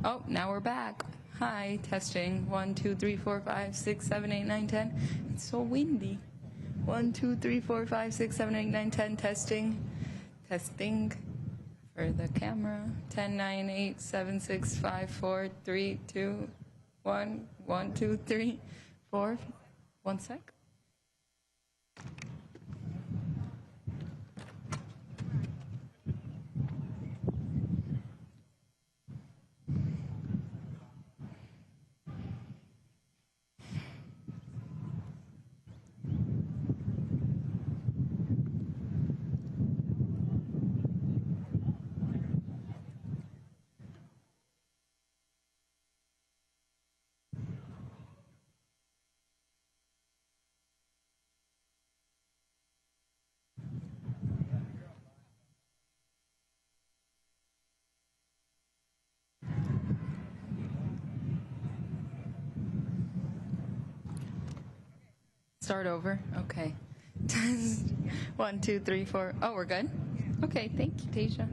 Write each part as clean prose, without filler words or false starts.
Oh, now we're back. Hi, testing. 1, 2, 3, 4, 5, 6, 7, 8, 9, 10. It's so windy. 1, 2, 3, 4, 5, 6, 7, 8, 9, 10. Testing. Testing for the camera. 10, 9, 8, 7, 6, 5, 4, 3, 2, 1. 1, 2, 3, 4. 1 sec. Start over. Okay. 1, 2, 3, 4. Oh, we're good? Okay, thank you, Tasia.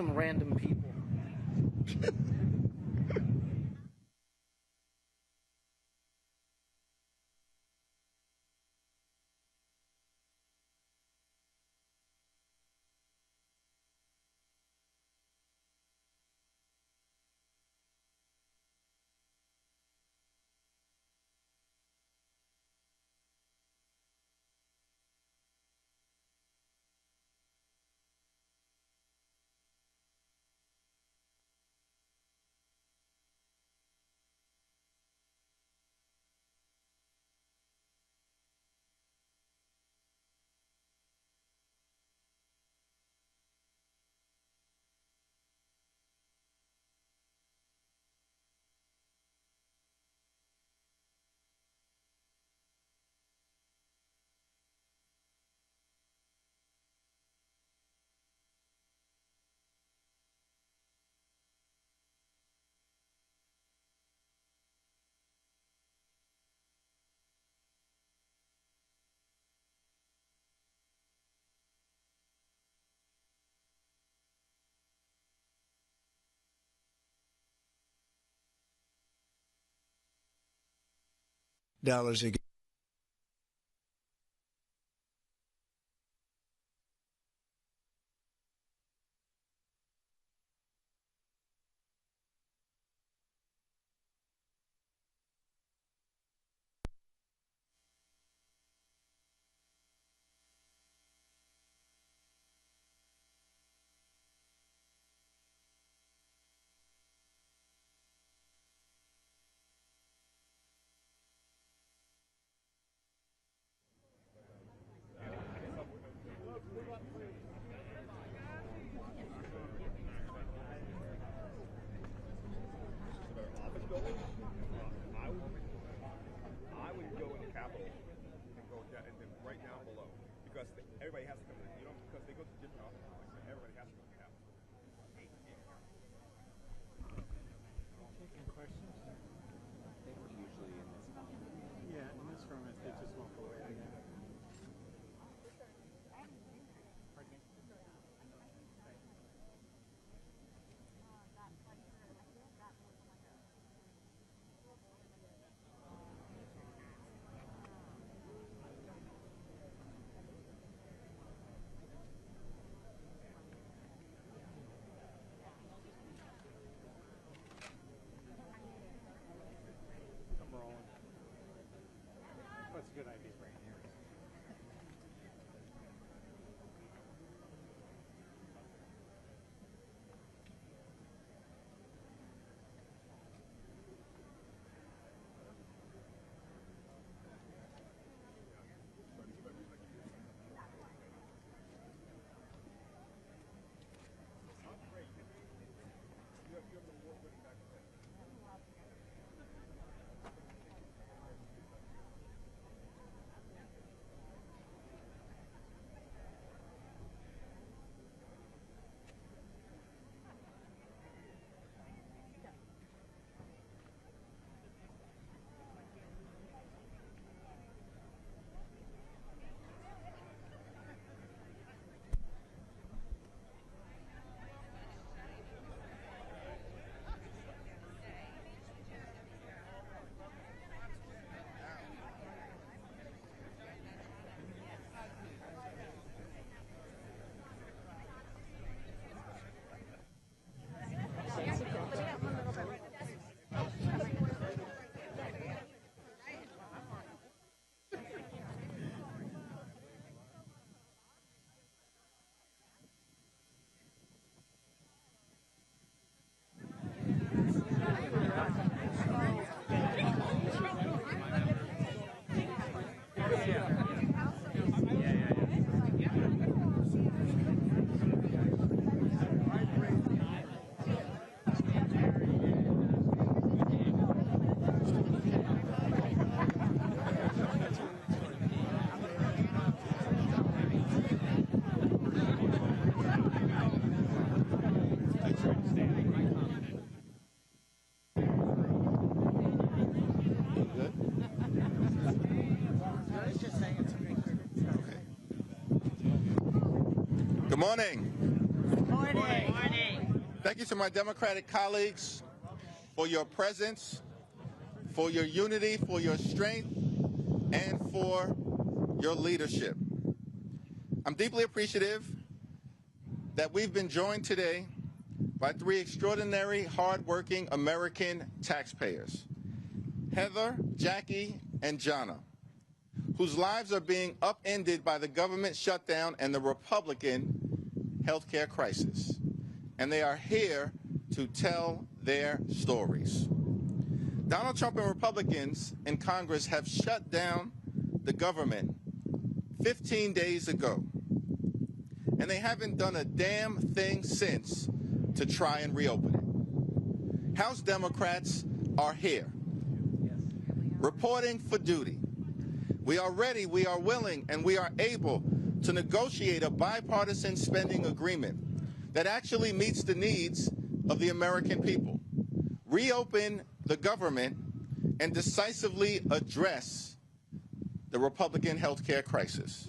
some random people. Dollars again. I would go in the Capitol and go down, and then right down below, because everybody has to come in. You know, because they go to different offices. Everybody has to go to the Capitol. Taking questions? They were usually in this room. Yeah, in this room, if they just walk away again. Pardon me? I'm rolling. That's a good idea right here. Good morning. Morning. Thank you to my Democratic colleagues for your presence, for your unity, for your strength, and for your leadership. I'm deeply appreciative that we've been joined today by three extraordinary, hardworking American taxpayers, Heather, Jackie, and Jonna, whose lives are being upended by the government shutdown and the Republican healthcare crisis. And they are here to tell their stories. Donald Trump and Republicans in Congress have shut down the government 15 days ago. And they haven't done a damn thing since to try and reopen it. House Democrats are here, reporting for duty. We are ready, we are willing, and we are able to negotiate a bipartisan spending agreement that actually meets the needs of the American people, reopen the government, and decisively address the Republican health care crisis.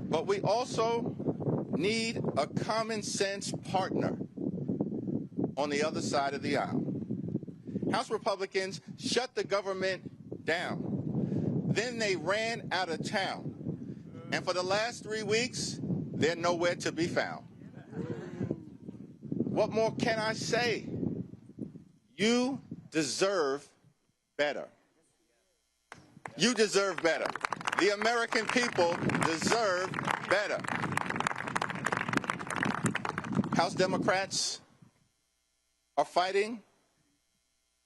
But we also need a common sense partner on the other side of the aisle. House Republicans shut the government down. Then they ran out of town. And for the last 3 weeks, they're nowhere to be found. What more can I say? You deserve better. You deserve better. The American people deserve better. House Democrats are fighting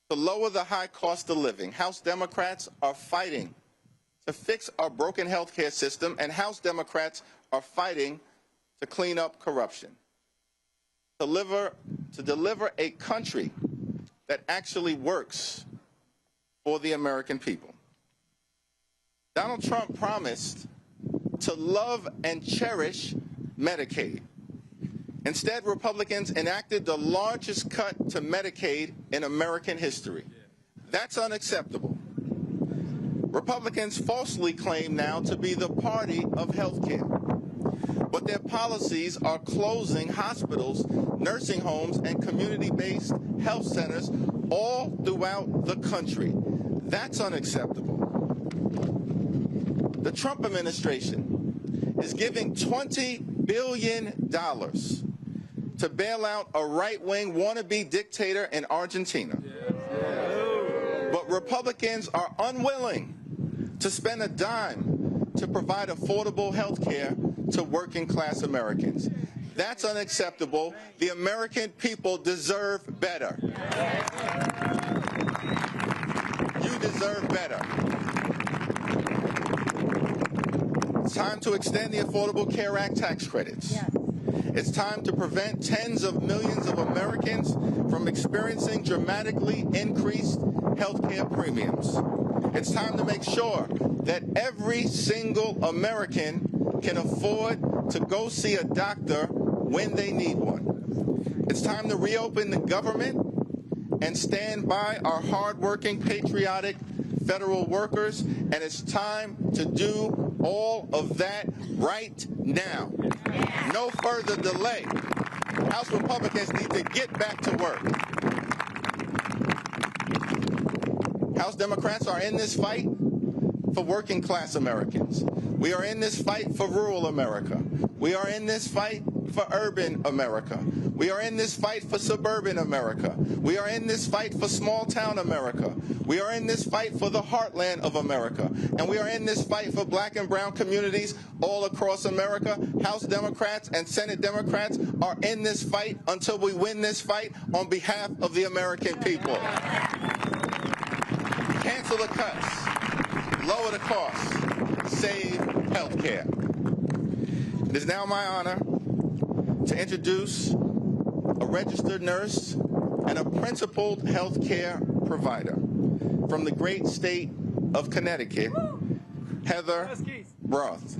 to lower the high cost of living. House Democrats are fighting to fix our broken health care system, and House Democrats are fighting to clean up corruption, to deliver a country that actually works for the American people. Donald Trump promised to love and cherish Medicaid. Instead, Republicans enacted the largest cut to Medicaid in American history. That's unacceptable. Republicans falsely claim now to be the party of health care, but their policies are closing hospitals, nursing homes, and community-based health centers all throughout the country. That's unacceptable. The Trump administration is giving $20 billion to bail out a right-wing wannabe dictator in Argentina. But Republicans are unwilling to spend a dime to provide affordable health care to working-class Americans. That's unacceptable. The American people deserve better. You deserve better. It's time to extend the Affordable Care Act tax credits. It's time to prevent tens of millions of Americans from experiencing dramatically increased health care premiums. It's time to make sure that every single American can afford to go see a doctor when they need one. It's time to reopen the government and stand by our hardworking, patriotic federal workers, and it's time to do all of that right now. No further delay. House Republicans need to get back to work. House Democrats are in this fight for working class Americans. We are in this fight for rural America. We are in this fight for urban America. We are in this fight for suburban America. We are in this fight for small town America. We are in this fight for the heartland of America. And we are in this fight for black and brown communities all across America. House Democrats and Senate Democrats are in this fight until we win this fight on behalf of the American people. Cancel the cuts, lower the costs, save health care. It is now my honor to introduce a registered nurse and a principled health care provider from the great state of Connecticut, Heather Broth.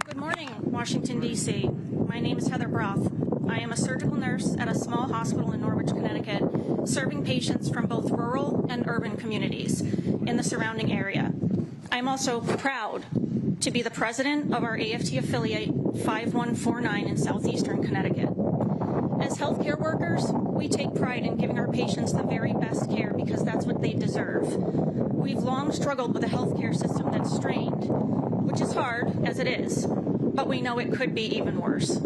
Good morning, Washington, D.C. My name is Heather Broth. I am a surgical nurse at a small hospital in Norwich, Connecticut, serving patients from both rural and urban communities in the surrounding area. I'm also proud to be the president of our AFT affiliate 5149 in southeastern Connecticut. As healthcare workers, we take pride in giving our patients the very best care because that's what they deserve. We've long struggled with a healthcare system that's strained, which is hard, as it is, but we know it could be even worse.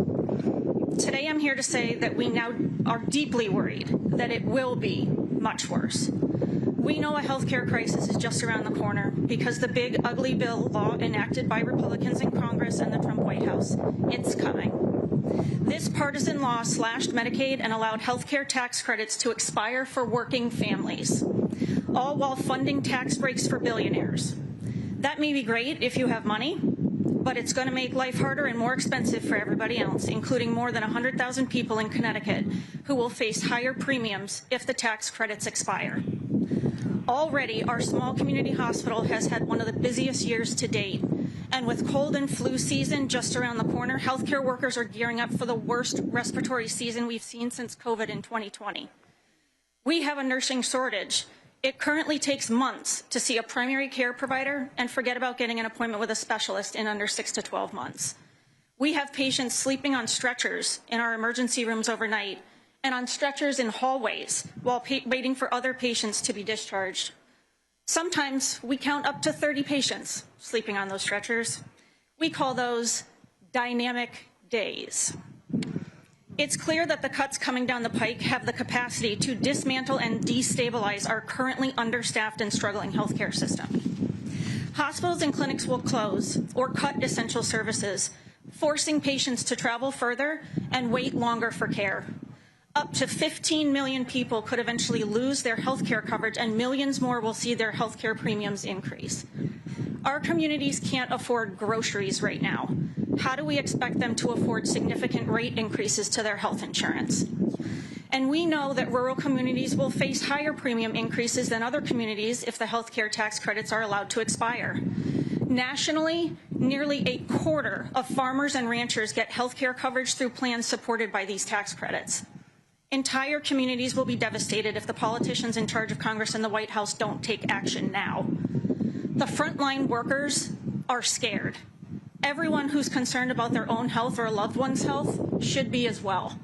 Today I'm here to say that we now are deeply worried that it will be much worse. We know a healthcare crisis is just around the corner because the big, ugly bill law enacted by Republicans in Congress and the Trump White House, it's coming. This partisan law slashed Medicaid and allowed healthcare tax credits to expire for working families, all while funding tax breaks for billionaires. That may be great if you have money, but it's going to make life harder and more expensive for everybody else, including more than 100,000 people in Connecticut who will face higher premiums if the tax credits expire. Already, our small community hospital has had one of the busiest years to date. And with cold and flu season just around the corner, healthcare workers are gearing up for the worst respiratory season we've seen since COVID in 2020. We have a nursing shortage. It currently takes months to see a primary care provider and forget about getting an appointment with a specialist in under 6 to 12 months. We have patients sleeping on stretchers in our emergency rooms overnight and on stretchers in hallways while waiting for other patients to be discharged. Sometimes we count up to 30 patients sleeping on those stretchers. We call those dynamic days. It's clear that the cuts coming down the pike have the capacity to dismantle and destabilize our currently understaffed and struggling healthcare system. Hospitals and clinics will close or cut essential services, forcing patients to travel further and wait longer for care. Up to 15 million people could eventually lose their health care coverage, and millions more will see their health care premiums increase. Our communities can't afford groceries right now. How do we expect them to afford significant rate increases to their health insurance? And we know that rural communities will face higher premium increases than other communities if the health care tax credits are allowed to expire. Nationally, nearly a quarter of farmers and ranchers get health care coverage through plans supported by these tax credits. Entire communities will be devastated if the politicians in charge of Congress and the White House don't take action now. The frontline workers are scared. Everyone who's concerned about their own health or a loved one's health should be as well.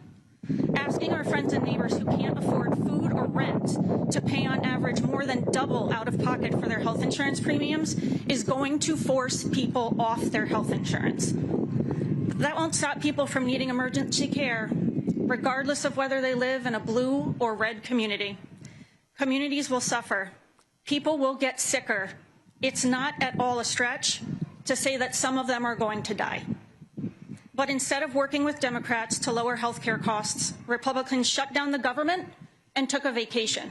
Asking our friends and neighbors who can't afford food or rent to pay on average more than double out of pocket for their health insurance premiums is going to force people off their health insurance. That won't stop people from needing emergency care, regardless of whether they live in a blue or red community. Communities will suffer. People will get sicker. It's not at all a stretch to say that some of them are going to die. But instead of working with Democrats to lower health care costs, Republicans shut down the government and took a vacation.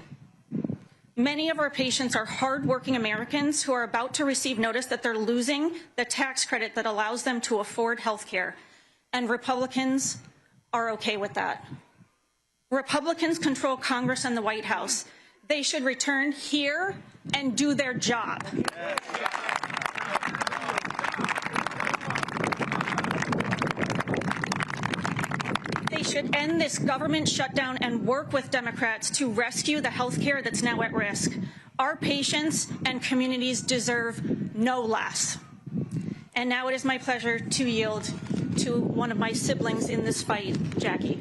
Many of our patients are hardworking Americans who are about to receive notice that they're losing the tax credit that allows them to afford health care. And Republicans are okay with that. Republicans control Congress and the White House. They should return here and do their job. They should end this government shutdown and work with Democrats to rescue the health care that's now at risk. Our patients and communities deserve no less. And now it is my pleasure to yield to one of my siblings in this fight, Jackie.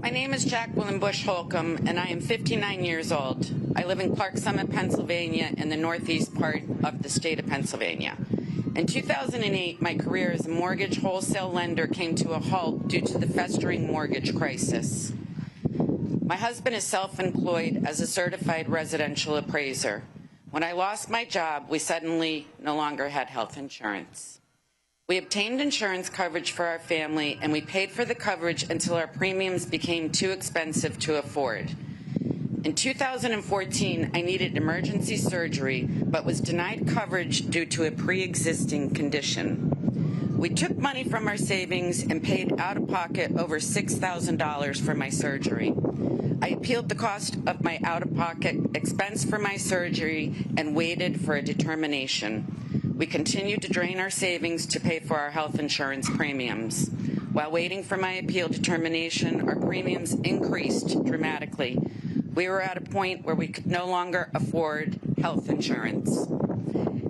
My name is Jacqueline Bush Holcomb, and I am 59 years old. I live in Clark Summit, Pennsylvania, in the northeast part of the state of Pennsylvania. In 2008, my career as a mortgage wholesale lender came to a halt due to the festering mortgage crisis. My husband is self-employed as a certified residential appraiser. When I lost my job, we suddenly no longer had health insurance. We obtained insurance coverage for our family, and we paid for the coverage until our premiums became too expensive to afford. In 2014, I needed emergency surgery, but was denied coverage due to a pre-existing condition. We took money from our savings and paid out of pocket over $6,000 for my surgery. I appealed the cost of my out-of-pocket expense for my surgery and waited for a determination. We continued to drain our savings to pay for our health insurance premiums. While waiting for my appeal determination, our premiums increased dramatically. We were at a point where we could no longer afford health insurance.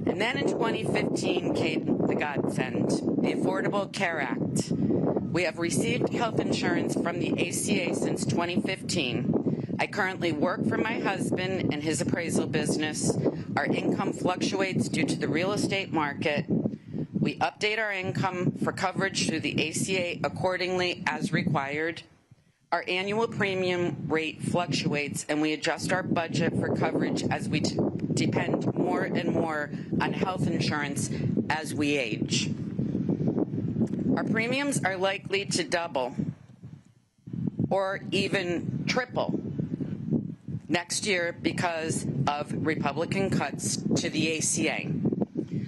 And then in 2015 came the godsend, the Affordable Care Act. We have received health insurance from the ACA since 2015. I currently work for my husband and his appraisal business. Our income fluctuates due to the real estate market. We update our income for coverage through the ACA accordingly as required. Our annual premium rate fluctuates, and we adjust our budget for coverage as we depend more and more on health insurance as we age. Our premiums are likely to double or even triple next year because of Republican cuts to the ACA.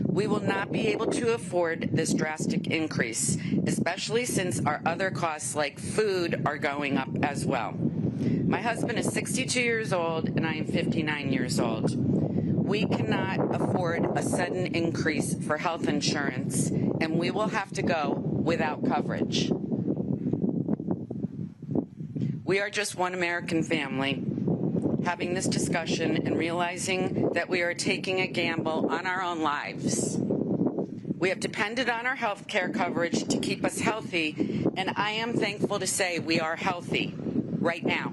We will not be able to afford this drastic increase, especially since our other costs like food are going up as well. My husband is 62 years old and I am 59 years old. We cannot afford a sudden increase for health insurance, and we will have to go without coverage. We are just one American family having this discussion and realizing that we are taking a gamble on our own lives. We have depended on our health care coverage to keep us healthy, and I am thankful to say we are healthy right now.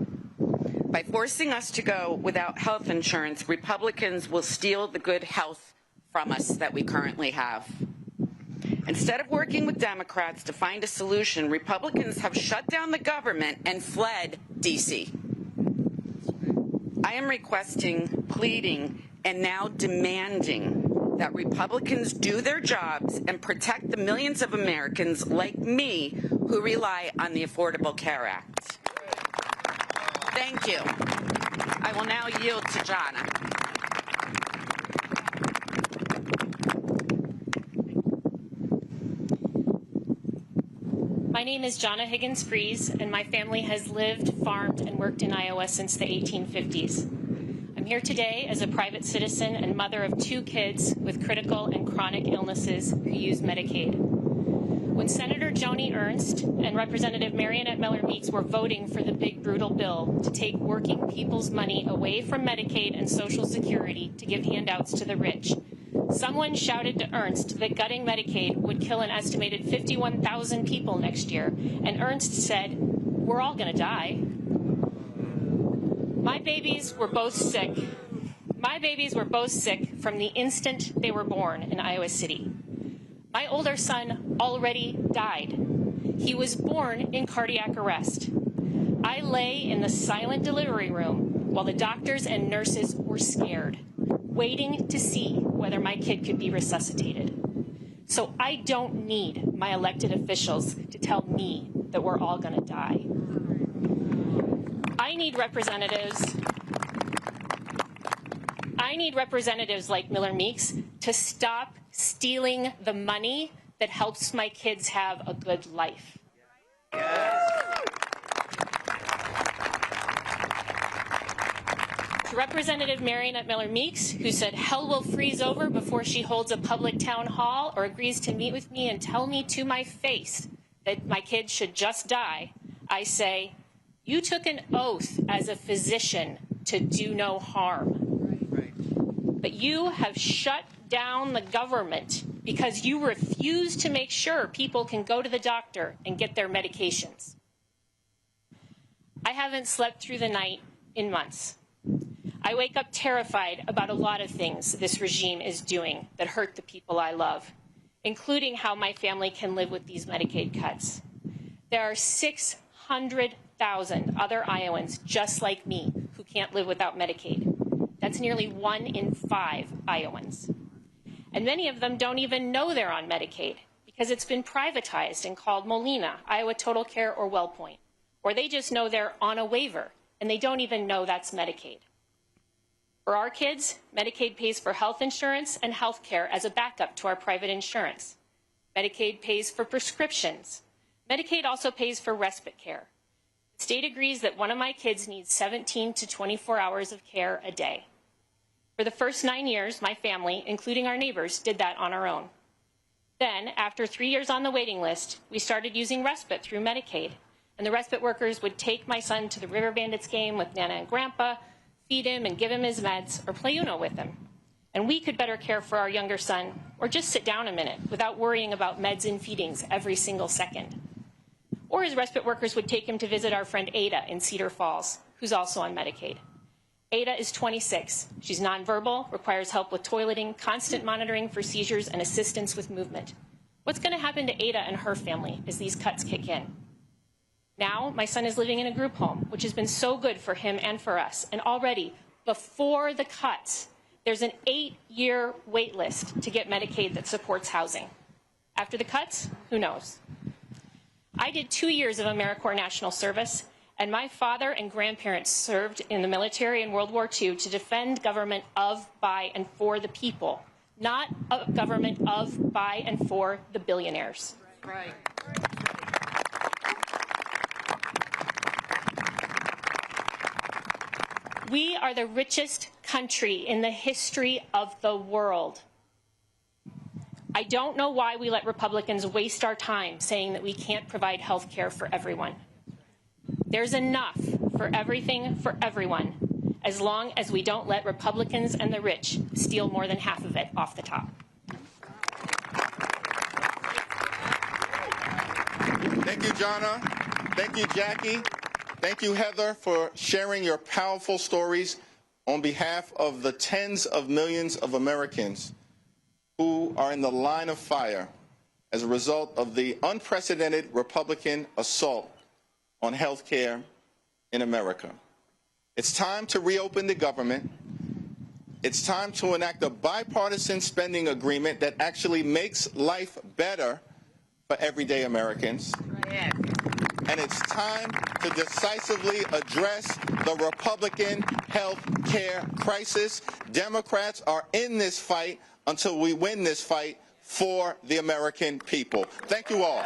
By forcing us to go without health insurance, Republicans will steal the good health from us that we currently have. Instead of working with Democrats to find a solution, Republicans have shut down the government and fled D.C. I am requesting, pleading, and now demanding that Republicans do their jobs and protect the millions of Americans like me who rely on the Affordable Care Act. Thank you. I will now yield to Jonna. My name is Jonna Higgins Fries, and my family has lived, farmed, and worked in Iowa since the 1850s. I'm here today as a private citizen and mother of 2 kids with critical and chronic illnesses who use Medicaid. When Senator Joni Ernst and Representative Marionette Miller Meeks were voting for the big brutal bill to take working people's money away from Medicaid and Social Security to give handouts to the rich, someone shouted to Ernst that gutting Medicaid would kill an estimated 51,000 people next year, and Ernst said, "We're all going to die." My babies were both sick. My babies were both sick from the instant they were born in Iowa City. My older son already died. He was born in cardiac arrest. I lay in the silent delivery room while the doctors and nurses were scared, waiting to see whether my kid could be resuscitated. So I don't need my elected officials to tell me that we're all going to die. I need representatives like Miller Meeks to stop stealing the money that helps my kids have a good life. To Representative Marionette Miller Meeks, who said hell will freeze over before she holds a public town hall or agrees to meet with me and tell me to my face that my kids should just die, I say, you took an oath as a physician to do no harm. But you have shut down the government because you refuse to make sure people can go to the doctor and get their medications. I haven't slept through the night in months. I wake up terrified about a lot of things this regime is doing that hurt the people I love, including how my family can live with these Medicaid cuts. There are 600,000 other Iowans just like me who can't live without Medicaid. That's nearly 1 in 5 Iowans. And many of them don't even know they're on Medicaid because it's been privatized and called Molina, Iowa Total Care, or WellPoint. Or they just know they're on a waiver and they don't even know that's Medicaid. For our kids, Medicaid pays for health insurance and health care as a backup to our private insurance. Medicaid pays for prescriptions. Medicaid also pays for respite care. The state agrees that one of my kids needs 17 to 24 hours of care a day. For the first 9 years, my family, including our neighbors, did that on our own. Then, after 3 years on the waiting list, we started using respite through Medicaid. And the respite workers would take my son to the River Bandits game with Nana and Grandpa, feed him and give him his meds, or play Uno with him. And we could better care for our younger son, or just sit down a minute without worrying about meds and feedings every single second. Or his respite workers would take him to visit our friend Ada in Cedar Falls, who's also on Medicaid. Ada is 26. She's nonverbal, requires help with toileting, constant monitoring for seizures, and assistance with movement. What's going to happen to Ada and her family as these cuts kick in? Now, my son is living in a group home, which has been so good for him and for us. And already, before the cuts, there's an 8-year wait list to get Medicaid that supports housing. After the cuts, who knows? I did 2 years of AmeriCorps National Service, and my father and grandparents served in the military in World War II to defend government of, by, and for the people, not a government of, by, and for the billionaires. Right. We are the richest country in the history of the world. I don't know why we let Republicans waste our time saying that we can't provide health care for everyone. There's enough for everything for everyone, as long as we don't let Republicans and the rich steal more than half of it off the top. Thank you, Jonna. Thank you, Jackie. Thank you, Heather, for sharing your powerful stories on behalf of the tens of millions of Americans who are in the line of fire as a result of the unprecedented Republican assault on health care in America. It's time to reopen the government. It's time to enact a bipartisan spending agreement that actually makes life better for everyday Americans. Yes. And it's time to decisively address the Republican health care crisis. Democrats are in this fight until we win this fight for the American people. Thank you all.